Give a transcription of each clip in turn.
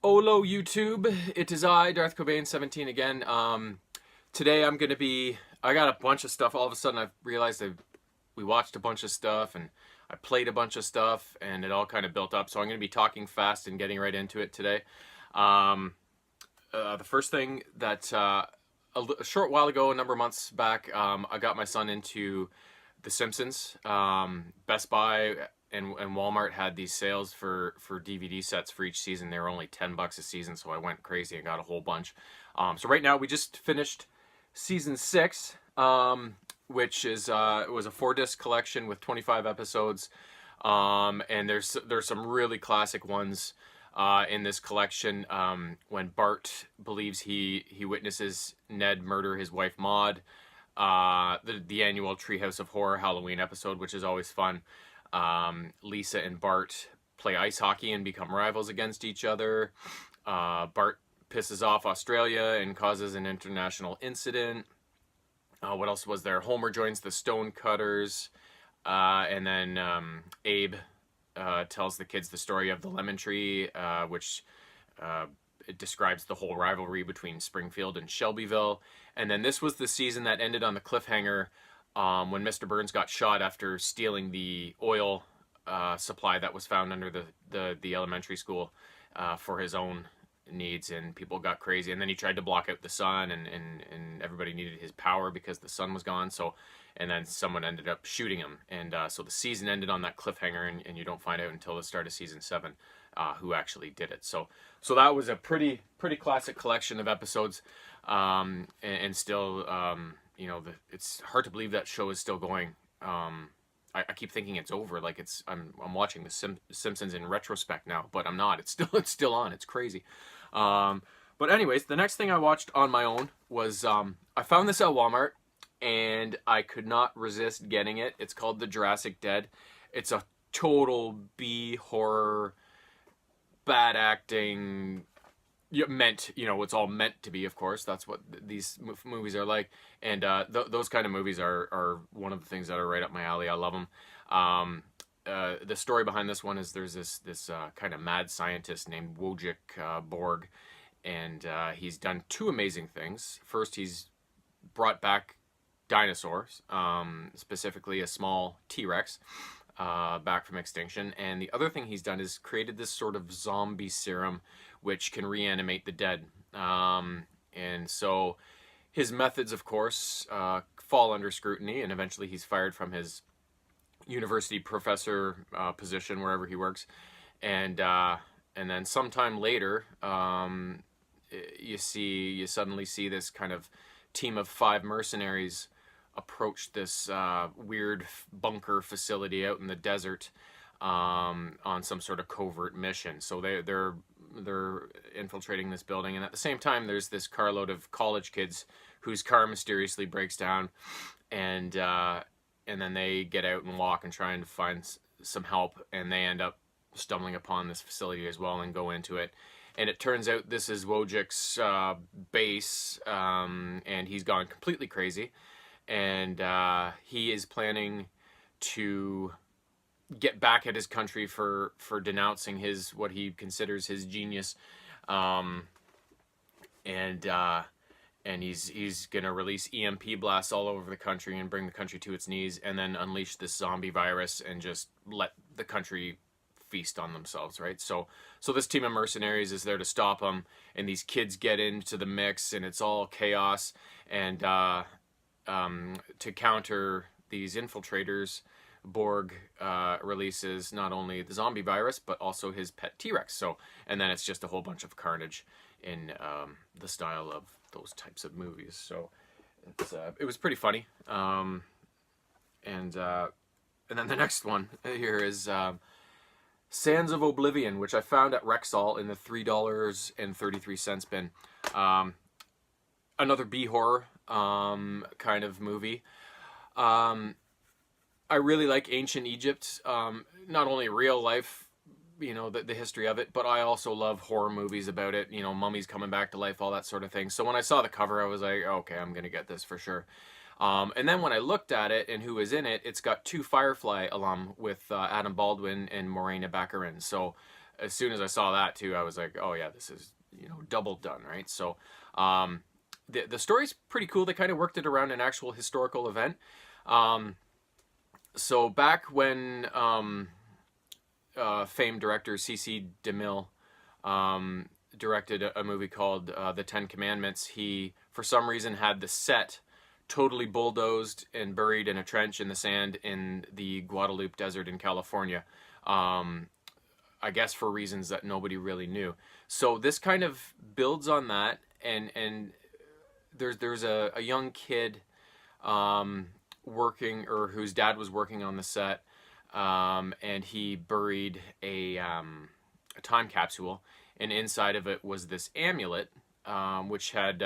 Hello YouTube, it is I, Darth Cobain 17 again. Today I got a bunch of stuff. All of a sudden I realized we watched a bunch of stuff and I played a bunch of stuff and it all kind of built up. So I'm gonna be talking fast and getting right into it today. Um, the first thing that a short while ago, a number of months back, I got my son into The Simpsons. Best Buy and Walmart had these sales for DVD sets for each season. They were only $10 a season, so I went crazy and got a whole bunch. So right now we just finished season 6, which is it was a 4-disc collection with 25 episodes. And there's some really classic ones in this collection. When Bart believes he witnesses Ned murder his wife Maude. The annual Treehouse of Horror Halloween episode, which is always fun. Lisa and Bart play ice hockey and become rivals against each other. Bart pisses off Australia and causes an international incident. What else was there? Homer joins the Stonecutters. And then Abe tells the kids the story of the lemon tree, which it describes the whole rivalry between Springfield and Shelbyville. And then this was the season that ended on the cliffhanger when Mr. Burns got shot after stealing the oil supply that was found under the elementary school for his own needs, and people got crazy. And then he tried to block out the sun, and everybody needed his power because the sun was gone. So, and then someone ended up shooting him, and so the season ended on that cliffhanger, and you don't find out until the start of season 7 who actually did it. So that was a pretty classic collection of episodes, and still, you know, it's hard to believe that show is still going. I keep thinking it's over, like I'm watching the Simpsons in retrospect now, but I'm not. It's still on. It's crazy. But anyways, the next thing I watched on my own was I found this at Walmart, and I could not resist getting it. It's called The Jurassic Dead. It's a total B horror, bad acting. It's all meant to be, of course. That's what these movies are like. And those kind of movies are one of the things that are right up my alley. I love them. The story behind this one is there's this kind of mad scientist named Wojciech Borg, and he's done 2 amazing things. First, he's brought back dinosaurs, specifically a small T-Rex, back from extinction. And the other thing he's done is created this sort of zombie serum which can reanimate the dead. And so his methods, of course, fall under scrutiny, and eventually he's fired from his university professor position wherever he works. And then sometime later, you suddenly see this kind of team of 5 mercenaries approach this weird bunker facility out in the desert on some sort of covert mission. So they're infiltrating this building, and at the same time there's this carload of college kids whose car mysteriously breaks down, and then they get out and walk and try and find some help, and they end up stumbling upon this facility as well and go into it. And it turns out this is Wojciech's base, and he's gone completely crazy, and he is planning to get back at his country for denouncing what he considers his genius, and he's gonna release EMP blasts all over the country and bring the country to its knees, and then unleash this zombie virus and just let the country feast on themselves, right? So this team of mercenaries is there to stop him, and these kids get into the mix, and it's all chaos. And to counter these infiltrators, Borg releases not only the zombie virus but also his pet T-Rex. And then it's just a whole bunch of carnage in the style of those types of movies. So it was pretty funny. And then the next one here is Sands of Oblivion, which I found at Rexall in the $3.33 bin. Another B-horror kind of movie. I really like ancient Egypt, not only real life, the history of it, but I also love horror movies about it, mummies coming back to life, all that sort of thing. So when I saw the cover, I was like, okay, I'm going to get this for sure. And then when I looked at it and who was in it, it's got 2 Firefly alum with Adam Baldwin and Morena Baccarin. So as soon as I saw that too, I was like, oh yeah, this is, you know, double done, right? So the story's pretty cool. They kind of worked it around an actual historical event. So back when famed director C.C. DeMille directed a movie called The Ten Commandments, he, for some reason, had the set totally bulldozed and buried in a trench in the sand in the Guadalupe Desert in California. I guess for reasons that nobody really knew. So this kind of builds on that, and there's a young kid working, or whose dad was working on the set, and he buried a time capsule, and inside of it was this amulet, which had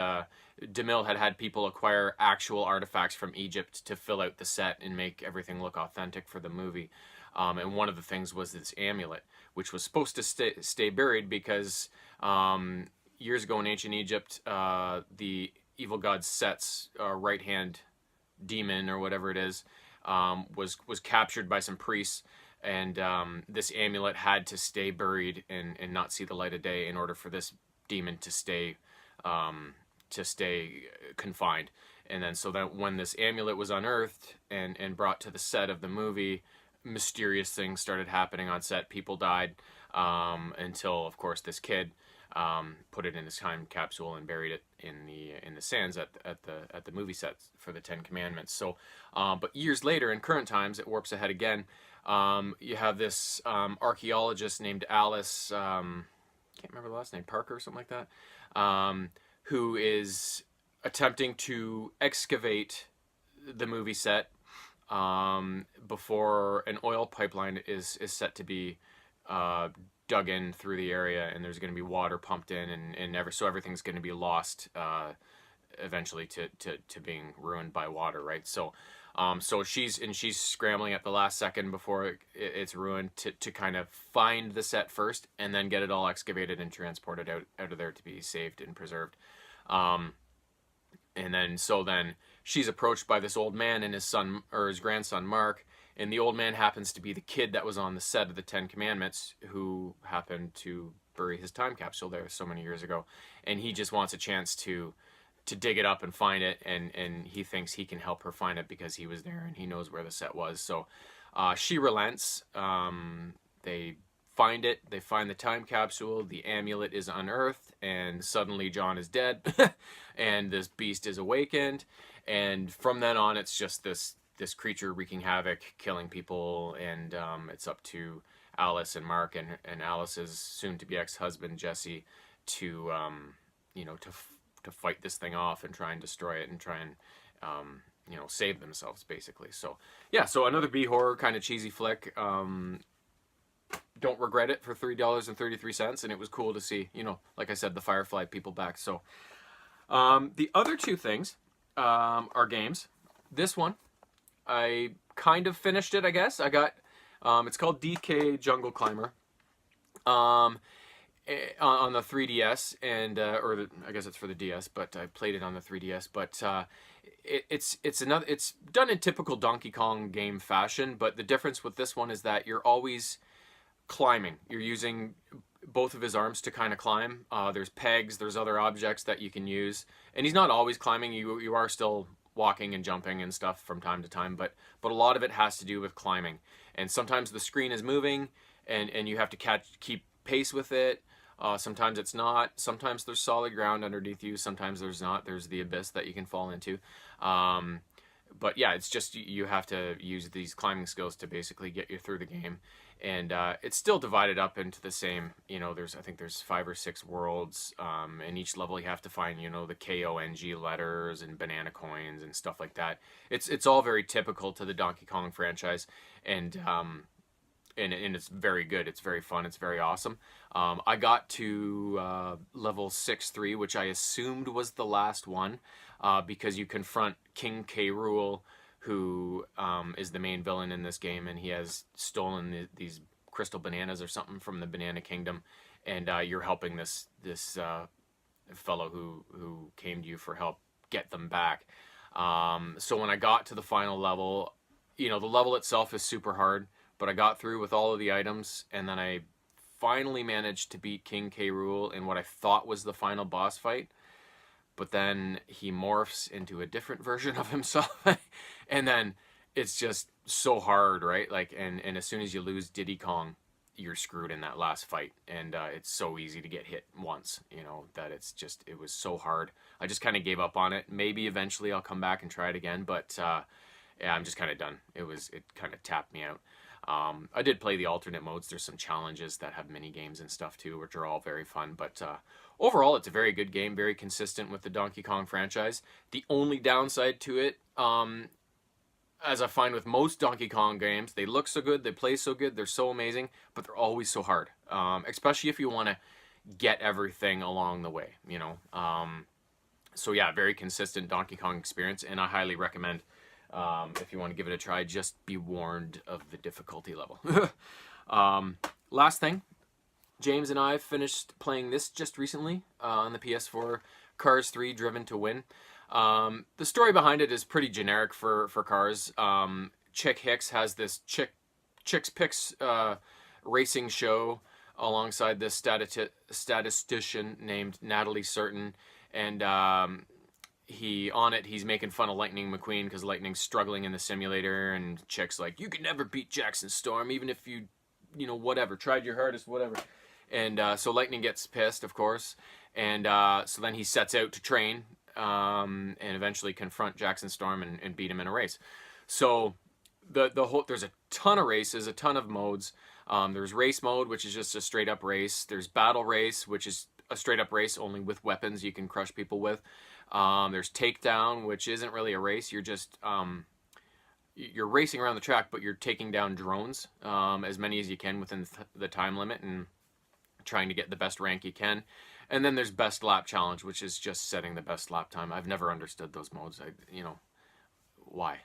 DeMille had people acquire actual artifacts from Egypt to fill out the set and make everything look authentic for the movie. And one of the things was this amulet, which was supposed to stay buried because years ago in ancient Egypt, the evil god Set's right-hand demon, or whatever it is, was captured by some priests, and this amulet had to stay buried and not see the light of day in order for this demon to stay confined. And then so that when this amulet was unearthed and brought to the set of the movie, mysterious things started happening on set. People died, until, of course, this kid put it in his time capsule and buried it in the sands at the movie set for the Ten Commandments. So, but years later, in current times, it warps ahead again. You have this archaeologist named Alice, can't remember the last name, Parker or something like that, who is attempting to excavate the movie set before an oil pipeline is set to be dug in through the area, and there's going to be water pumped in, and so everything's going to be lost eventually to being ruined by water, right? So so she's scrambling at the last second before it's ruined to kind of find the set first, and then get it all excavated and transported out of there to be saved and preserved. And then she's approached by this old man and his son, or his grandson Mark, and the old man happens to be the kid that was on the set of the Ten Commandments, who happened to bury his time capsule there so many years ago, and he just wants a chance to dig it up and find it, and he thinks he can help her find it because he was there and he knows where the set was. So she relents. They find it. They find the time capsule. The amulet is unearthed, and suddenly John is dead, and this beast is awakened. And from then on, it's just this creature wreaking havoc, killing people, and it's up to Alice and Mark and Alice's soon-to-be ex-husband Jesse to to fight this thing off and try and destroy it and try and save themselves, basically. So yeah, so another B horror kind of cheesy flick. Don't regret it for $3.33, and it was cool to see, like I said, the Firefly people back. So the other two things are games. This one, I kind of finished it, I guess. I got, it's called DK Jungle Climber on the 3DS, and I guess it's for the DS, but I played it on the 3DS. But it's done in typical Donkey Kong game fashion, but the difference with this one is that you're always climbing. You're using both of his arms to kind of climb. There's pegs, there's other objects that you can use, and he's not always climbing. You are still walking and jumping and stuff from time to time, but a lot of it has to do with climbing. And sometimes the screen is moving, and you have to keep pace with it. Sometimes it's not. Sometimes there's solid ground underneath you. Sometimes there's not. There's the abyss that you can fall into. But yeah, it's just you have to use these climbing skills to basically get you through the game. And it's still divided up into the same, I think there's 5 or 6 worlds, and each level you have to find, the KONG letters and banana coins and stuff like that. It's all very typical to the Donkey Kong franchise, and it's very good. It's very fun. It's very awesome. I got to level 6-3, which I assumed was the last one, because you confront King K. Rool, who is the main villain in this game, and he has stolen these crystal bananas or something from the Banana Kingdom, and you're helping this fellow who came to you for help get them back. So when I got to the final level, the level itself is super hard, but I got through with all of the items, and then I finally managed to beat King K. Rool in what I thought was the final boss fight. But then he morphs into a different version of himself. And then it's just so hard, right? Like, and as soon as you lose Diddy Kong, you're screwed in that last fight. And it's so easy to get hit once, you know, that it was so hard. I just kind of gave up on it. Maybe eventually I'll come back and try it again, but yeah, I'm just kind of done. It kind of tapped me out. I did play the alternate modes. There's some challenges that have mini games and stuff too, which are all very fun. But overall, it's a very good game, very consistent with the Donkey Kong franchise. The only downside to it, as I find with most Donkey Kong games, they look so good, they play so good, they're so amazing, but they're always so hard. Especially if you want to get everything along the way, you know. So yeah, very consistent Donkey Kong experience, and I highly recommend. If you want to give it a try, just be warned of the difficulty level. Last thing, James and I finished playing this just recently on the PS4, Cars 3 Driven to Win. The story behind it is pretty generic for Cars. Chick Hicks has this Chick's Picks racing show alongside this statistician named Natalie Certain, and he's making fun of Lightning McQueen because Lightning's struggling in the simulator, and Chick's like, you can never beat Jackson Storm, even if you know, whatever, tried your hardest, whatever. And so Lightning gets pissed, of course, and so then he sets out to train and eventually confront Jackson Storm and beat him in a race. So there's a ton of races, a ton of modes. There's race mode, which is just a straight up race. There's battle race, which is a straight up race only with weapons you can crush people with. There's takedown, which isn't really a race. You're just you're racing around the track, but you're taking down drones, as many as you can within the time limit, and trying to get the best rank you can. And then there's best lap challenge, which is just setting the best lap time. I've never understood those modes. Why?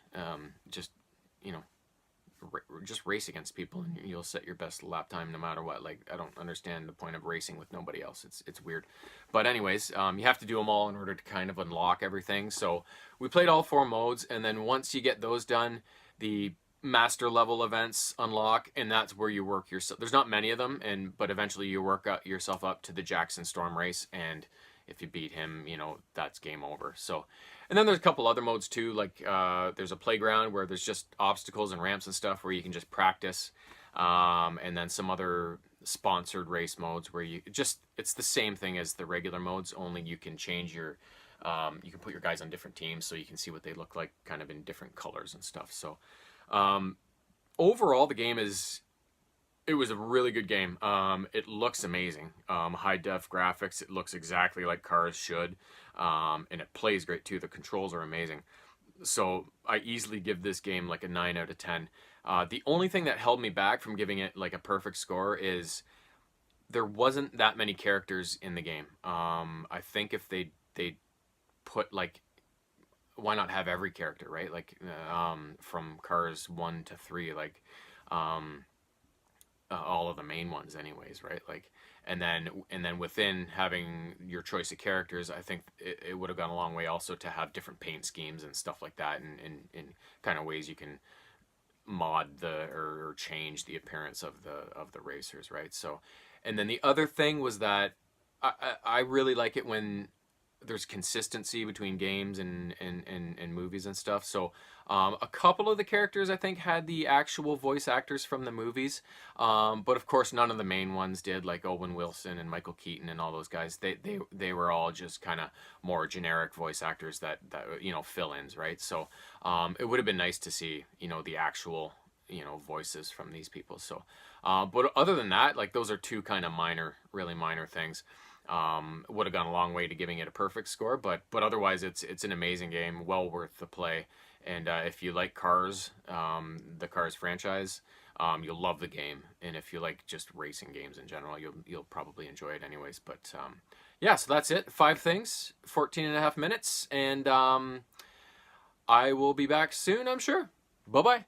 Just race against people and you'll set your best lap time no matter what. Like, I don't understand the point of racing with nobody else. It's weird. But anyways, you have to do them all in order to kind of unlock everything. So we played all 4 modes, and then once you get those done, the master level events unlock, and that's where you work yourself. There's not many of them, but eventually you work yourself up to the Jackson Storm race, and if you beat him, you know, that's game over. So, and then there's a couple other modes too, like there's a playground where there's just obstacles and ramps and stuff where you can just practice, and then some other sponsored race modes where it's the same thing as the regular modes, only you can change your you can put your guys on different teams so you can see what they look like kind of in different colors and stuff. So overall, the game it was a really good game. It looks amazing. High def graphics. It looks exactly like Cars should. And it plays great too. The controls are amazing. So I easily give this game like a 9 out of 10. The only thing that held me back from giving it like a perfect score is there wasn't that many characters in the game. I think if they put like, why not have every character, right? Like from Cars 1 to 3, like all of the main ones anyways, right? Like, and then within having your choice of characters, I think it would have gone a long way also to have different paint schemes and stuff like that, and in kind of ways you can mod or change the appearance of the racers, right? So, and then the other thing was that I really like it when there's consistency between games and movies and stuff. So a couple of the characters I think had the actual voice actors from the movies, but of course none of the main ones did, like Owen Wilson and Michael Keaton and all those guys. They were all just kind of more generic voice actors that you know, fill-ins, right? So it would have been nice to see, you know, the actual, you know, voices from these people. So but other than that, like, those are two kind of really minor things. Would have gone a long way to giving it a perfect score, but otherwise it's an amazing game, well worth the play. And if you like Cars, the Cars franchise, you'll love the game. And if you like just racing games in general, you'll probably enjoy it anyways. But yeah, so that's it. 5 things, 14.5 minutes, and I will be back soon, I'm sure. Bye bye.